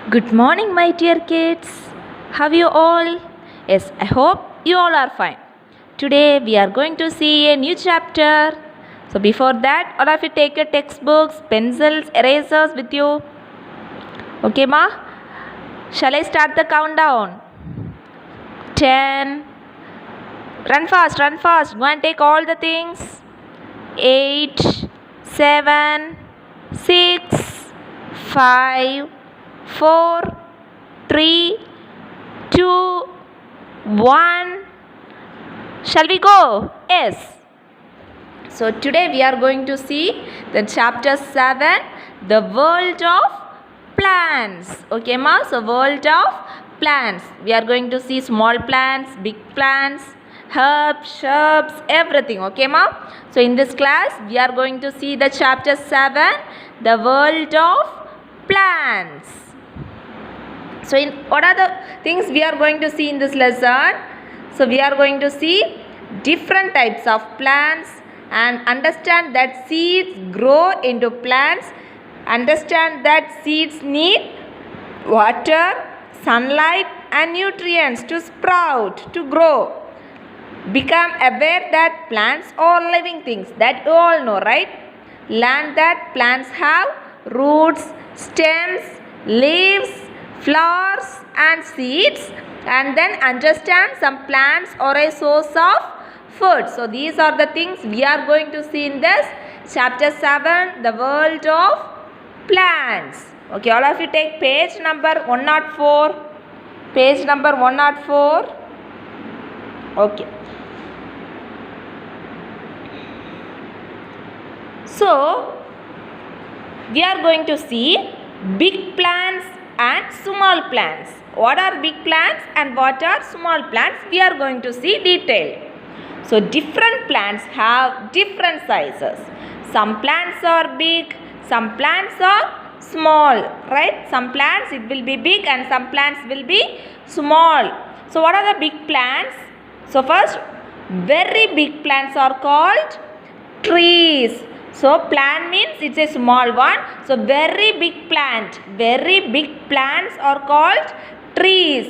Good morning, my dear kids. How are you all? Yes, I hope you all are fine. Today we are going to see a new chapter. So, before that, all of you take your textbooks, pencils, erasers with you. Okay, ma? Shall I start the countdown? 10. Run fast, run fast. Go and take all the things. 8, 7, 6, 5, 4, 3, 2, 1. Shall we go? Yes. So today we are going to see the chapter 7, the world of plants. Okay, ma? So world of plants. We are going to see small plants, big plants, herbs, shrubs, everything. Okay, ma? So in this class we are going to see the chapter 7, the world of plants. So what are the things we are going to see in this lesson? So we are going to see different types of plants and understand that seeds grow into plants. Understand that seeds need water, sunlight and nutrients to sprout, to grow. Become aware that plants are living things, that you all know, right? Learn that plants have roots, stems, leaves, flowers and seeds, and then understand some plants are a source of food. So these are the things we are going to see in this chapter 7, the world of plants. Okay, all of you take page number 104. Page number 104. Okay. So we are going to see big plants and small plants. What are big plants and what are small plants? We are going to see detailed. So different plants have different sizes. Some plants are big, some plants are small, right? Some plants it will be big and some plants will be small. So what are the big plants? So first, very big plants are called trees. So plant means it's a small one. So very big plants are called trees.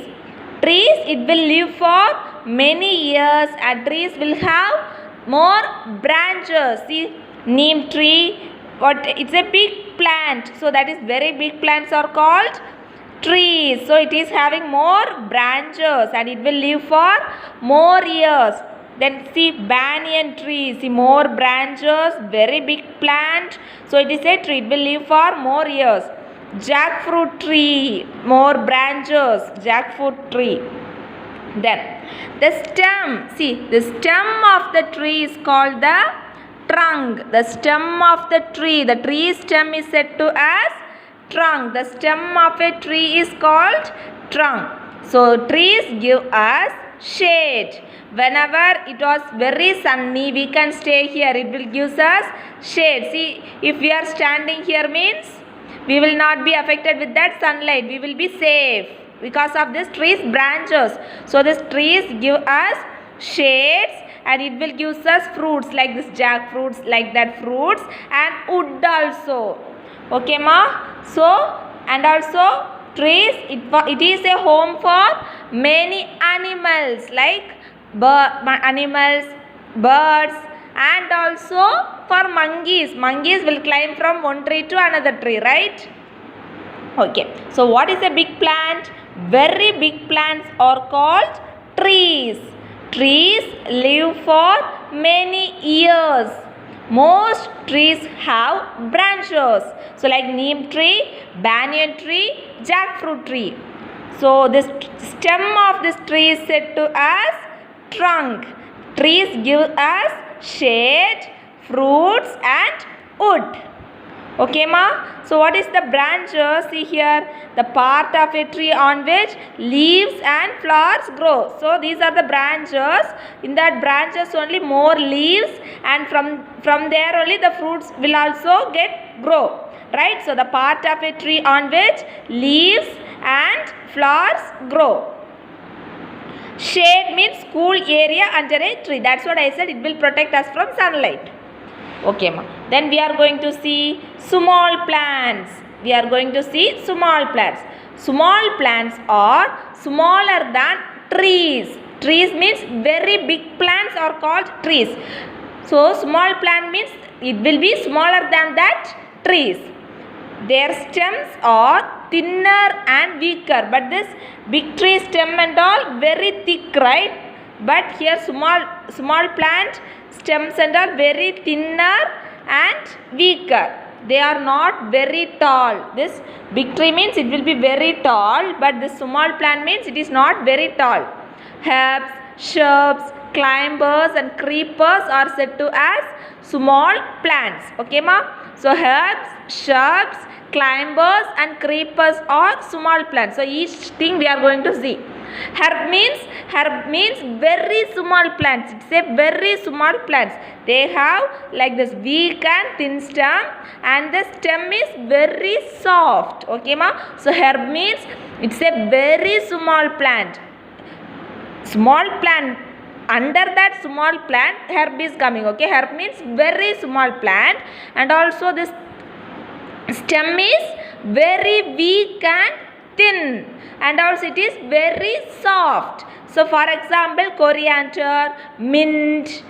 Trees it will live for many years and trees will have more branches. See, neem tree, it's a big plant. So that is very big plants are called trees. So it is having more branches and it will live for more years. Then see banyan tree, see more branches, very big plant. So it is a tree, it will live for more years. Jackfruit tree, more branches, jackfruit tree. Then the stem, see the stem of the tree is called the trunk. The stem of the tree stem is said to as trunk. The stem of a tree is called trunk. So trees give us shade. Whenever it was very sunny, we can stay here. It will give us shade. See, if we are standing here means we will not be affected with that sunlight. We will be safe because of this tree's branches. So these trees give us shades and it will give us fruits like this jackfruits, like that fruits and wood also. Okay, ma? So, and also trees, it is a home for many animals like birds and also for monkeys. Monkeys will climb from one tree to another tree, right? Okay. So what is a big plant? Very big plants are called trees. Trees live for many years. Most trees have branches. So like neem tree, banyan tree, jackfruit tree. So this stem of this tree is said to as trunk. Trees give us shade, fruits and wood. Okay, ma? So what is the branches? See here, the part of a tree on which leaves and flowers grow. So these are the branches. In that branches only more leaves and from there only the fruits will also grow. Right? So the part of a tree on which leaves and flowers grow. Shade means cool area under a tree. That's what I said. It will protect us from sunlight. Okay, ma. Then we are going to see small plants. We are going to see small plants. Small plants are smaller than trees. Trees means very big plants are called trees. So small plant means it will be smaller than that trees. Their stems are thinner and weaker, but this big tree stem and all very thick, right? But here small plant stems and all very thinner and weaker. They are not very tall. This big tree means it will be very tall, but this small plant means it is not very tall. Herbs, shrubs, climbers and creepers are said to as small plants. Okay ma? So herbs, shrubs, climbers and creepers are small plants. So each thing we are going to see. Herb means very small plants. It's a very small plants. They have like this weak and thin stem, and the stem is very soft. Okay ma? So herb means it's a very small plant. Small plant, under that small plant herb is coming. Okay, herb means very small plant, and also this stem is very weak and thin, and also it is very soft. So for example, coriander, mint,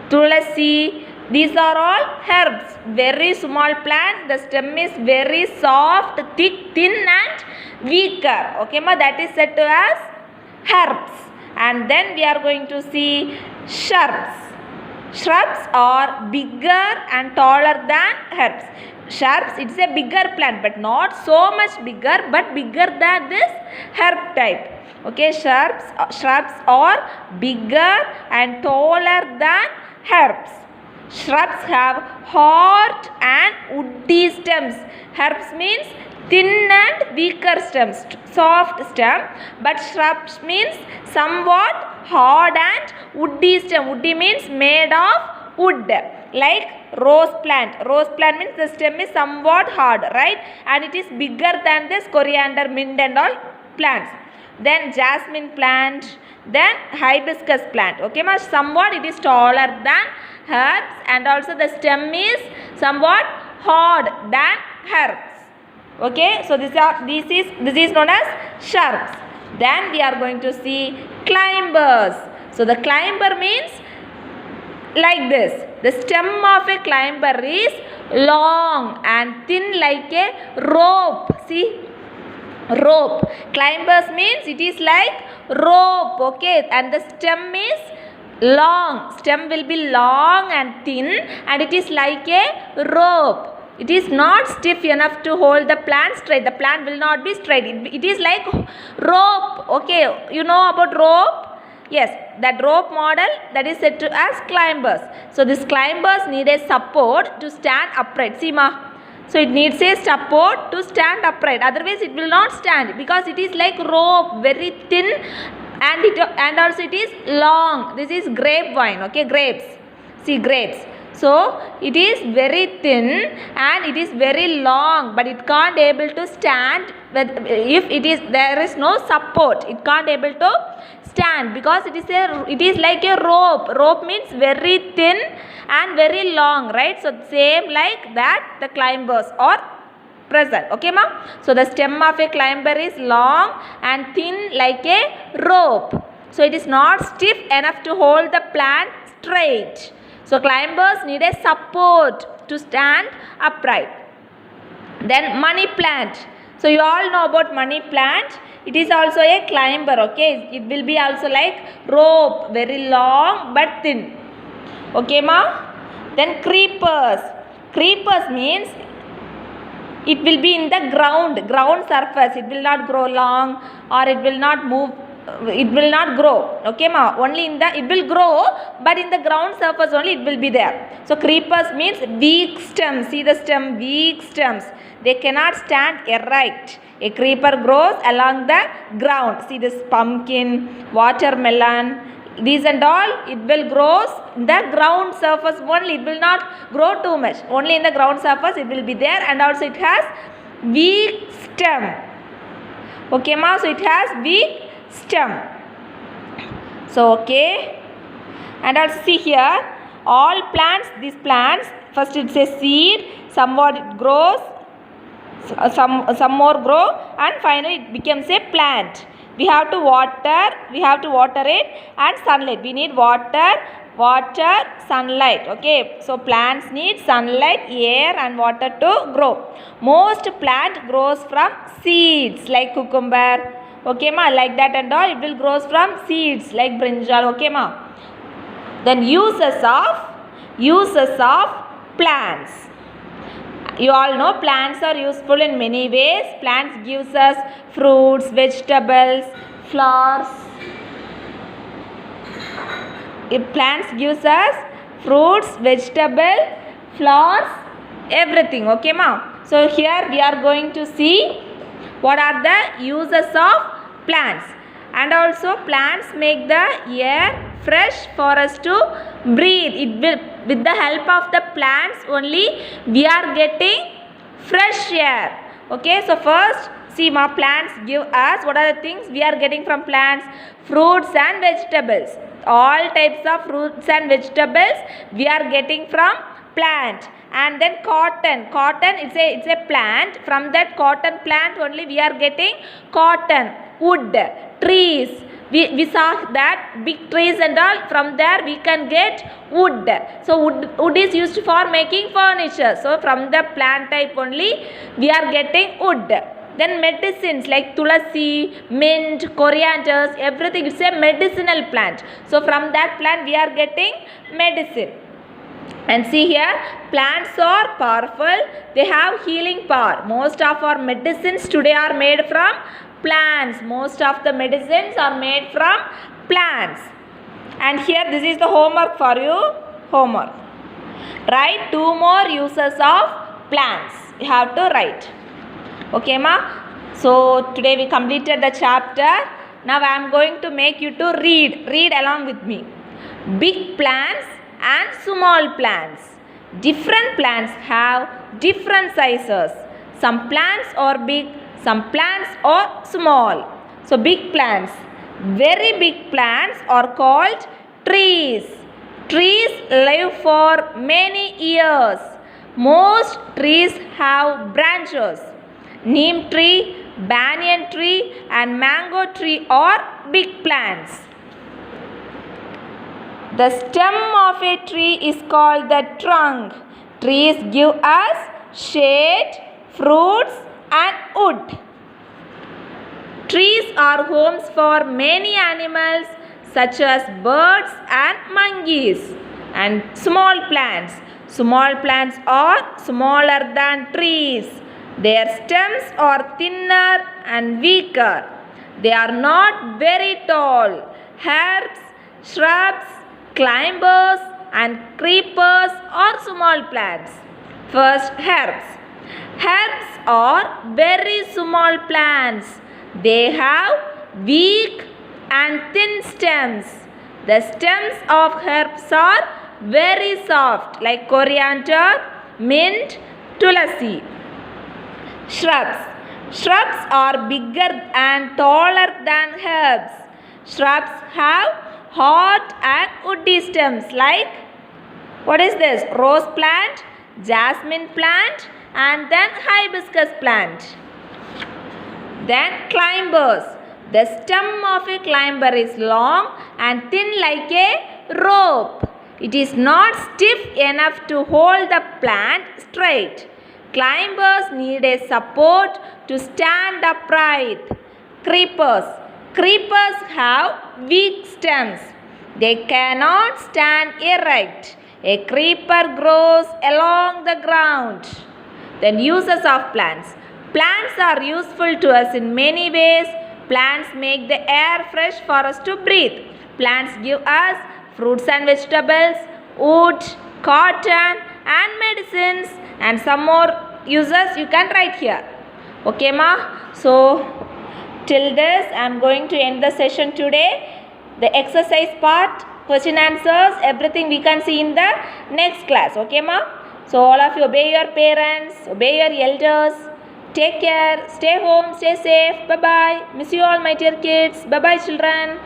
tulasi, these are all herbs. Very small plant, the stem is very soft, thick, thin and weaker. Okay ma, that is said to as herbs. And then we are going to see shrubs. Shrubs are bigger and taller than herbs. Shrubs, it's a bigger plant, but not so much bigger, but bigger than this herb type. Okay, shrubs are bigger and taller than herbs. Shrubs have hard and woody stems. Herbs means thin and weaker stems, soft stem, but shrubs means somewhat hard and woody stem. Woody means made of wood, like rose plant. Rose plant means the stem is somewhat hard, right? And it is bigger than this coriander, mint and all plants. Then jasmine plant, then hibiscus plant. Okay ma, somewhat it is taller than herbs, and also the stem is somewhat hard than herbs. Okay, so this is known as shrubs. Then we are going to see climbers. So the climber means like this. The stem of a climber is long and thin like a rope. See, rope. Climbers means it is like rope. Okay, and the stem is long. Stem will be long and thin, and it is like a rope. It is not stiff enough to hold the plant straight. The plant will not be straight. It is like rope. Okay, you know about rope? Yes, that rope model, that is said to as climbers. So these climbers need a support to stand upright. See ma? So it needs a support to stand upright. Otherwise it will not stand, because it is like rope, very thin, and also it is long. This is grapevine. Okay, grapes. See, grapes. So it is very thin and it is very long, but it can't able to stand if there is no support. It can't able to stand because it is like a rope. Rope means very thin and very long, right? So same like that the climbers are present. Okay ma? So the stem of a climber is long and thin like a rope. So it is not stiff enough to hold the plant straight. So climbers need a support to stand upright. Then money plant. So you all know about money plant. It is also a climber. Okay, it will be also like rope, very long but thin. Okay ma? Then creepers. Creepers means it will be in the ground surface. It will not grow long, or it will not move. It will not grow. Okay ma? Only it will grow, but in the ground surface only it will be there. So creepers means weak stems. See the stem, weak stems. They cannot stand erect. A creeper grows along the ground. See this pumpkin, watermelon, these and all, it will grow in the ground surface only. It will not grow too much. Only in the ground surface it will be there, and also it has weak stem. Okay ma? So it has weak stem. So okay, and also see here, all plants, these plants, first it's a seed, somewhat it grows, some more grow, and finally it becomes a plant. We have to water it, and sunlight. We need water, sunlight. Okay, so plants need sunlight, air and water to grow. Most plant grows from seeds like cucumber. Okay ma, like that and all, it will grows from seeds like brinjal. Okay ma. Then uses of plants. You all know plants are useful in many ways. Plants gives us fruits, vegetables, flowers. Plants gives us fruits, vegetable, flowers, everything. Okay ma. So here we are going to see what are the uses of plants. And also plants make the air fresh for us to breathe. It will, with the help of the plants only we are getting fresh air. Okay, so first see ma, plants give us, what are the things we are getting from plants? Fruits and vegetables. All types of fruits and vegetables we are getting from plant. And then cotton it's a plant. From that cotton plant only we are getting cotton. Wood, trees, we saw that big trees and all, from there we can get wood. So wood is used for making furniture. So from the plant type only we are getting wood. Then medicines like tulasi, mint, coriander, everything is a medicinal plant. So from that plant we are getting medicine. And see here, plants are powerful. They have healing power. Most of our medicines today are made from plants. Most of the medicines are made from plants. And here this is the homework for you. Homework. Write 2 more uses of plants. You have to write. Okay ma. So today we completed the chapter. Now I am going to make you to read. Read along with me. Big plants and small plants. Different plants have different sizes. Some plants are big, some plants are small. So big plants, very big plants are called trees. Trees live for many years. Most trees have branches. Neem tree, banyan tree and mango tree are big plants. The stem of a tree is called the trunk. Trees give us shade, fruits and wood. Trees are homes for many animals such as birds and monkeys. And small plants. Small plants are smaller than trees. Their stems are thinner and weaker. They are not very tall. Herbs, shrubs, climbers and creepers are small plants. First, herbs. Herbs are very small plants. They have weak and thin stems. The stems of herbs are very soft like coriander, mint, tulasi. Shrubs. Shrubs are bigger and taller than herbs. Shrubs have hard and woody stems like, what is this? Rose plant, jasmine plant and then hibiscus plant. Then climbers. The stem of a climber is long and thin like a rope. It is not stiff enough to hold the plant straight. Climbers need a support to stand upright. Creepers. Creepers have weak stems. They cannot stand erect. A creeper grows along the ground. Then uses of plants. Plants are useful to us in many ways. Plants make the air fresh for us to breathe. Plants give us fruits and vegetables, wood, cotton and medicines, and some more uses you can write here. Okay ma? So till this I am going to end the session today. The exercise part, question answers, everything we can see in the next class. Okay ma? So all of you obey your parents, obey your elders. Take care, stay home, stay safe. Bye bye. Miss you all my dear kids. Bye bye children.